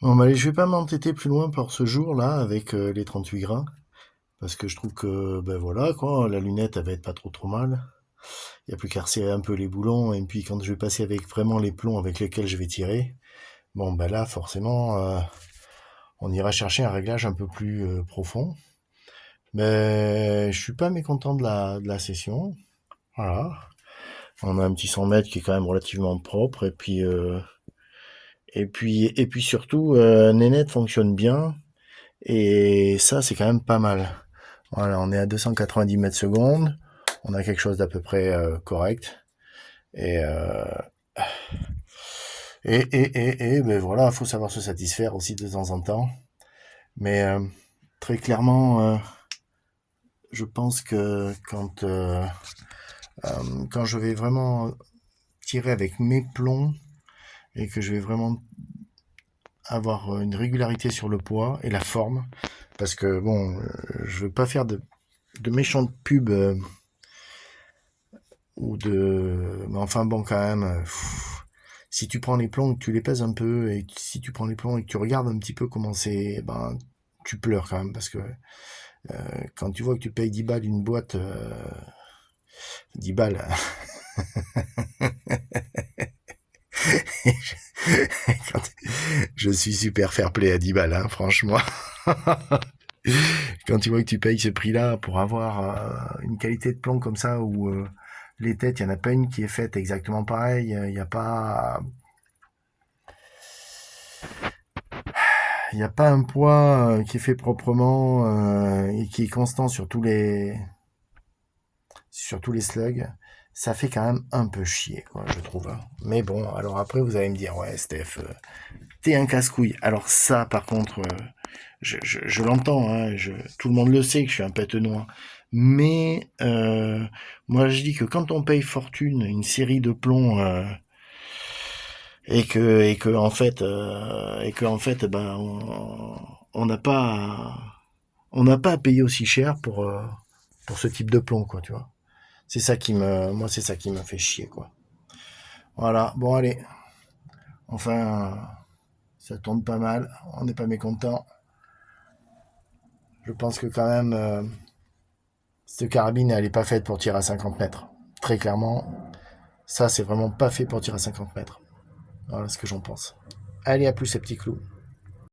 Bon, bah, allez, je vais pas m'entêter plus loin pour ce jour-là avec les 38 grains, parce que je trouve que, ben voilà, quoi, la lunette, elle va être pas trop mal. Il y a plus qu'à resserrer un peu les boulons, et puis quand je vais passer avec vraiment les plombs avec lesquels je vais tirer, bon, ben là, forcément, on ira chercher un réglage un peu plus profond. Mais je suis pas mécontent de la session. Voilà. On a un petit 100 mètres qui est quand même relativement propre, et puis surtout, Nénette fonctionne bien. Et ça, c'est quand même pas mal. Voilà, on est à 290 mètres secondes. On a quelque chose d'à peu près correct. Et, euh, ben voilà, faut savoir se satisfaire aussi de temps en temps. Mais très clairement, je pense que quand je vais vraiment tirer avec mes plombs et que je vais vraiment avoir une régularité sur le poids et la forme, parce que bon, je veux pas faire de méchantes pubs mais enfin bon, quand même, si tu prends les plombs, que tu les pèses un peu, et si tu prends les plombs et que tu regardes un petit peu comment c'est, ben, tu pleures quand même, parce que quand tu vois que tu payes 10 balles une boîte, 10 balles, quand- je suis super fair play à 10 balles, hein, franchement. Quand tu vois que tu payes ce prix-là pour avoir une qualité de plomb comme ça, où les têtes, il n'y en a pas une qui est faite exactement pareil, il n'y a pas il n'y a pas un poids qui est fait proprement et qui est constant sur tous les slugs. Ça fait quand même un peu chier, quoi, je trouve. Mais bon, alors après, vous allez me dire, ouais, Steph, t'es un casse-couille. Alors ça, par contre, je l'entends, hein, tout le monde le sait que je suis un pète-noix. Mais moi, je dis que quand on paye fortune une série de plombs et que en fait, ben, on n'a pas à payer aussi cher pour ce type de plomb, quoi, tu vois. Moi, c'est ça qui me fait chier, quoi. Voilà, bon, allez. Enfin, ça tourne pas mal. On n'est pas mécontent. Je pense que quand même, cette carabine, elle est pas faite pour tirer à 50 mètres. Très clairement, ça, c'est vraiment pas fait pour tirer à 50 mètres. Voilà ce que j'en pense. Allez, à plus, ces petits clous.